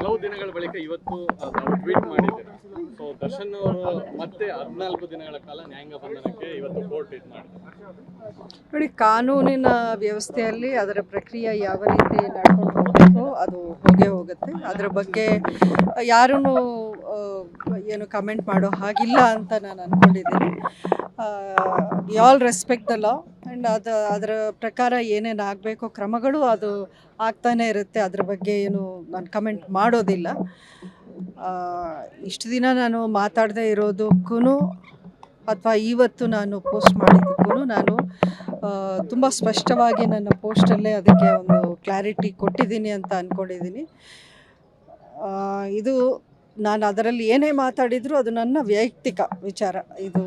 ಹಲವು ದಿನಗಳ ಬಳಿಕ ಇವತ್ತು ತಾವು ಟ್ವೀಟ್ ಮಾಡಿದ್ದೀರಾ. ಸೊ ದರ್ಶನ್ ಅವರು ಮತ್ತೆ 14 ದಿನಗಳ ಕಾಲ ನ್ಯಾಯಾಂಗ ಬಂಧನಕ್ಕೆ ಇವತ್ತು ಕೋರ್ಟ್ ಇದು ಮಾಡಿದ್ದಾರೆ. ನೋಡಿ, ಕಾನೂನಿನ ವ್ಯವಸ್ಥೆಯಲ್ಲಿ ಅದರ ಪ್ರಕ್ರಿಯೆ ಯಾವ ರೀತಿ ನಡ್ಕೊಂಡು ಹೋಗಬೇಕು ಅದು ಹೋಗುತ್ತೆ. ಅದರ ಬಗ್ಗೆ ಯಾರೂ ಏನು ಕಮೆಂಟ್ ಮಾಡೋ ಹಾಗಿಲ್ಲ ಅಂತ ನಾನು ಅಂದ್ಕೊಂಡಿದ್ದೀನಿ. We all respect the law and ಅದರ ಪ್ರಕಾರ ಏನೇನು ಆಗಬೇಕು ಕ್ರಮಗಳು ಅದು ಆಗ್ತಾನೆ ಇರುತ್ತೆ. ಅದ್ರ ಬಗ್ಗೆ ಏನು ನಾನು ಕಮೆಂಟ್ ಮಾಡೋದಿಲ್ಲ. ಇಷ್ಟು ದಿನ ನಾನು ಮಾತಾಡದೇ ಇರೋದಕ್ಕೂ ಅಥವಾ ಇವತ್ತು ನಾನು ಪೋಸ್ಟ್ ಮಾಡಿದ್ದಕ್ಕೂ ನಾನು ತುಂಬ ಸ್ಪಷ್ಟವಾಗಿ ನನ್ನ ಪೋಸ್ಟಲ್ಲೇ ಅದಕ್ಕೆ ಒಂದು ಕ್ಲಾರಿಟಿ ಕೊಟ್ಟಿದ್ದೀನಿ ಅಂತ ಅಂದ್ಕೊಂಡಿದ್ದೀನಿ. ಇದು ನಾನು ಅದರಲ್ಲಿ ಏನೇ ಮಾತಾಡಿದರೂ ಅದು ನನ್ನ ವೈಯಕ್ತಿಕ ವಿಚಾರ. ಇದು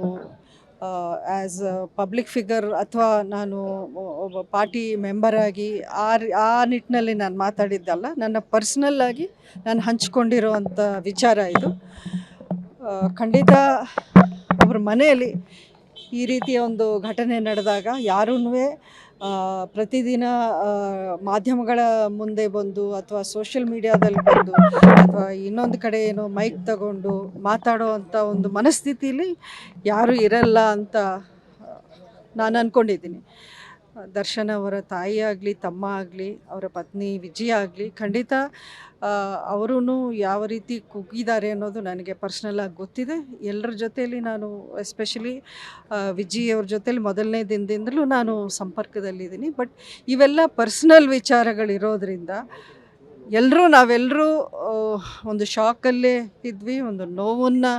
ಆ್ಯಸ್ ಅ ಪಬ್ಲಿಕ್ ಫಿಗರ್ ಅಥವಾ ನಾನು ಒಬ್ಬ ಪಾರ್ಟಿ ಮೆಂಬರಾಗಿ ಆ ನಿಟ್ಟಿನಲ್ಲಿ ನಾನು ಮಾತಾಡಿದ್ದಲ್ಲ. ನನ್ನ ಪರ್ಸ್ನಲ್ಲಾಗಿ ನಾನು ಹಂಚ್ಕೊಂಡಿರೋವಂಥ ವಿಚಾರ ಇದು. ಖಂಡಿತ ಅವ್ರ ಮನೆಯಲ್ಲಿ ಈ ರೀತಿಯ ಒಂದು ಘಟನೆ ನಡೆದಾಗ ಯಾರೂ ಪ್ರತಿದಿನ ಮಾಧ್ಯಮಗಳ ಮುಂದೆ ಬಂದು ಅಥವಾ ಸೋಷಿಯಲ್ ಮೀಡಿಯಾದಲ್ಲಿ ಬಂದು ಅಥವಾ ಇನ್ನೊಂದು ಕಡೆ ಏನೋ ಮೈಕ್ ತಗೊಂಡು ಮಾತಾಡೋ ಅಂಥ ಒಂದು ಮನಸ್ಥಿತಿಲಿ ಯಾರೂ ಇರಲ್ಲ ಅಂತ ನಾನು ಅಂದ್ಕೊಂಡಿದ್ದೀನಿ. ದರ್ಶನ್ ಅವರ ತಾಯಿ ಆಗಲಿ, ತಮ್ಮ ಆಗಲಿ, ಅವರ ಪತ್ನಿ ವಿಜಯ ಆಗಲಿ, ಖಂಡಿತ ಅವರೂ ಯಾವ ರೀತಿ ಕುಗ್ಗಿದ್ದಾರೆ ಅನ್ನೋದು ನನಗೆ ಪರ್ಸ್ನಲ್ಲಾಗಿ ಗೊತ್ತಿದೆ. ಎಲ್ಲರ ಜೊತೆಯಲ್ಲಿ ನಾನು ಎಸ್ಪೆಷಲಿ ವಿಜಯ್ ಅವ್ರ ಜೊತೇಲಿ ಮೊದಲನೇ ದಿನದಿಂದಲೂ ನಾನು ಸಂಪರ್ಕದಲ್ಲಿದ್ದೀನಿ. ಬಟ್ ಇವೆಲ್ಲ ಪರ್ಸ್ನಲ್ ವಿಚಾರಗಳಿರೋದ್ರಿಂದ ನಾವೆಲ್ಲರೂ ಒಂದು ಶಾಕಲ್ಲೇ ಇದ್ವಿ, ಒಂದು ನೋವನ್ನು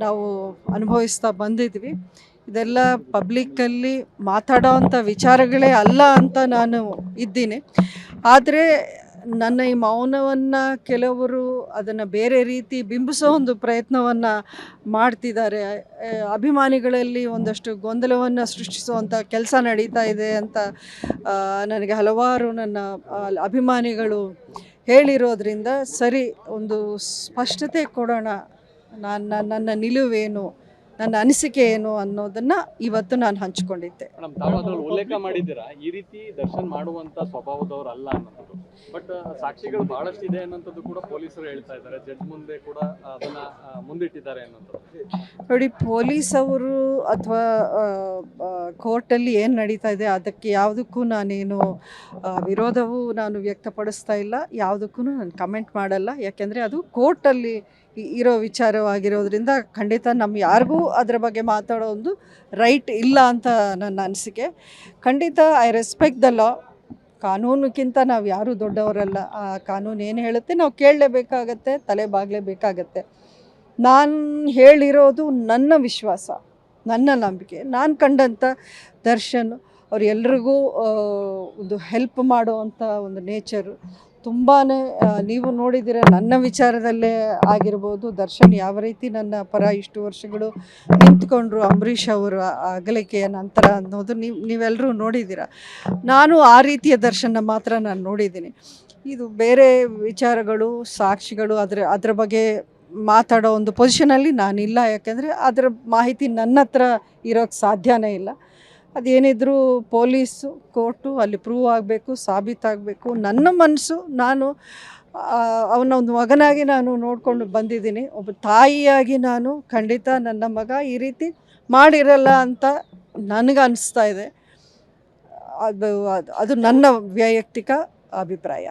ನಾವು ಅನುಭವಿಸ್ತಾ ಬಂದಿದ್ವಿ. ಇದೆಲ್ಲ ಪಬ್ಲಿಕ್ಕಲ್ಲಿ ಮಾತಾಡೋ ಅಂಥ ವಿಚಾರಗಳೇ ಅಲ್ಲ ಅಂತ ನಾನು ಇದ್ದೀನಿ. ಆದರೆ ನನ್ನ ಈ ಮೌನವನ್ನು ಕೆಲವರು ಅದನ್ನು ಬೇರೆ ರೀತಿ ಬಿಂಬಿಸೋ ಒಂದು ಪ್ರಯತ್ನವನ್ನು ಮಾಡ್ತಿದ್ದಾರೆ. ಅಭಿಮಾನಿಗಳಲ್ಲಿ ಒಂದಷ್ಟು ಗೊಂದಲವನ್ನು ಸೃಷ್ಟಿಸುವಂಥ ಕೆಲಸ ನಡೀತಾ ಇದೆ ಅಂತ ನನಗೆ ಹಲವಾರು ನನ್ನ ಅಭಿಮಾನಿಗಳು ಹೇಳಿರೋದ್ರಿಂದ ಸರಿ ಒಂದು ಸ್ಪಷ್ಟತೆ ಕೊಡೋಣ, ನನ್ನ ನಿಲುವೇನು, ನನ್ನ ಅನಿಸಿಕೆ ಏನು ಅನ್ನೋದನ್ನು ಇವತ್ತು ನಾನು ಹಂಚಿಕೊಂಡಿದ್ದೆ. ಮೇಡಮ್, ತಾವು ಅದರಲ್ಲಿ ಉಲ್ಲೇಖ ಮಾಡಿದ್ದೀರಾ ಈ ರೀತಿ ದರ್ಶನ್ ಮಾಡುವಂಥ ಸ್ವಭಾವದವರು ಅಲ್ಲ ಅನ್ನೋದು. ಬಟ್ ಸಾಕ್ಷಿಗಳು ಬಹಳಷ್ಟು ಇದೆ ಅನ್ನೋಂಥದ್ದು ಕೂಡ ಪೊಲೀಸರು ಹೇಳ್ತಾ ಇದ್ದಾರೆ. ಜಡ್ಜ್ ಮುಂದೆ ಕೂಡ ಅದನ್ನು ಮುಂದಿಟ್ಟಿದ್ದಾರೆ ಅನ್ನೋಂಥದ್ದು. ನೋಡಿ, ಪೊಲೀಸ್ ಅವರು ಅಥವಾ ಕೋರ್ಟಲ್ಲಿ ಏನು ನಡೀತಾ ಇದೆ ಅದಕ್ಕೆ ಯಾವುದಕ್ಕೂ ನಾನೇನು ವಿರೋಧವೂ ನಾನು ವ್ಯಕ್ತಪಡಿಸ್ತಾ ಇಲ್ಲ, ಯಾವುದಕ್ಕೂ ನಾನು ಕಮೆಂಟ್ ಮಾಡಲ್ಲ. ಯಾಕೆಂದರೆ ಅದು ಕೋರ್ಟಲ್ಲಿ ಇರೋ ವಿಚಾರವಾಗಿರೋದ್ರಿಂದ ಖಂಡಿತ ಯಾರಿಗೂ ಅದರ ಬಗ್ಗೆ ಮಾತಾಡೋ ಒಂದು ರೈಟ್ ಇಲ್ಲ ಅಂತ ನನ್ನ ಅನಿಸಿಕೆ. ಖಂಡಿತ ಐ ರೆಸ್ಪೆಕ್ಟ್ ದ ಲಾ. ಕಾನೂನಿಗಿಂತ ನಾವು ಯಾರೂ ದೊಡ್ಡವರಲ್ಲ. ಆ ಕಾನೂನು ಏನು ಹೇಳುತ್ತೆ ನಾವು ಕೇಳಲೇಬೇಕಾಗತ್ತೆ, ತಲೆ ಬಾಗಲೇಬೇಕಾಗತ್ತೆ. ನಾನು ಹೇಳಿರೋದು ನನ್ನ ವಿಶ್ವಾಸ, ನನ್ನ ನಂಬಿಕೆ. ನಾನು ಕಂಡಂಥ ದರ್ಶನ್ ಅವ್ರು ಎಲ್ರಿಗೂ ಒಂದು ಹೆಲ್ಪ್ ಮಾಡುವಂಥ ಒಂದು ನೇಚರು ತುಂಬಾ ನೀವು ನೋಡಿದ್ದೀರ. ನನ್ನ ವಿಚಾರದಲ್ಲೇ ಆಗಿರ್ಬೋದು, ದರ್ಶನ್ ಯಾವ ರೀತಿ ನನ್ನ ಪರ ಇಷ್ಟು ವರ್ಷಗಳು ನಿಂತ್ಕೊಂಡ್ರು, ಅಂಬರೀಷ್ ಅವರ ಅಗಲಿಕೆಯ ನಂತರ ಅನ್ನೋದು ನೀವೆಲ್ಲರೂ ನೋಡಿದ್ದೀರ. ನಾನು ಆ ರೀತಿಯ ದರ್ಶನ ಮಾತ್ರ ನಾನು ನೋಡಿದ್ದೀನಿ. ಇದು ಬೇರೆ ವಿಚಾರಗಳು, ಸಾಕ್ಷಿಗಳು ಅದರ ಬಗ್ಗೆ ಮಾತಾಡೋ ಒಂದು ಪೊಸಿಷನಲ್ಲಿ ನಾನಿಲ್ಲ. ಯಾಕೆಂದರೆ ಅದರ ಮಾಹಿತಿ ನನ್ನ ಹತ್ರ ಇರೋಕ್ಕೆ ಸಾಧ್ಯನೇ ಇಲ್ಲ. ಅದೇನಿದ್ರೂ ಪೊಲೀಸು, ಕೋರ್ಟು ಅಲ್ಲಿ ಪ್ರೂವ್ ಆಗಬೇಕು, ಸಾಬೀತಾಗಬೇಕು. ನನ್ನ ಮನಸ್ಸು, ನಾನು ಅವನ ಒಂದು ಮಗನಾಗಿ ನಾನು ನೋಡಿಕೊಂಡು ಬಂದಿದ್ದೀನಿ. ಒಬ್ಬ ತಾಯಿಯಾಗಿ ನಾನು ಖಂಡಿತ ನನ್ನ ಮಗ ಈ ರೀತಿ ಮಾಡಿರಲ್ಲ ಅಂತ ನನಗೆ ಅನಿಸ್ತಾ ಇದೆ. ಅದು ನನ್ನ ವೈಯಕ್ತಿಕ ಅಭಿಪ್ರಾಯ.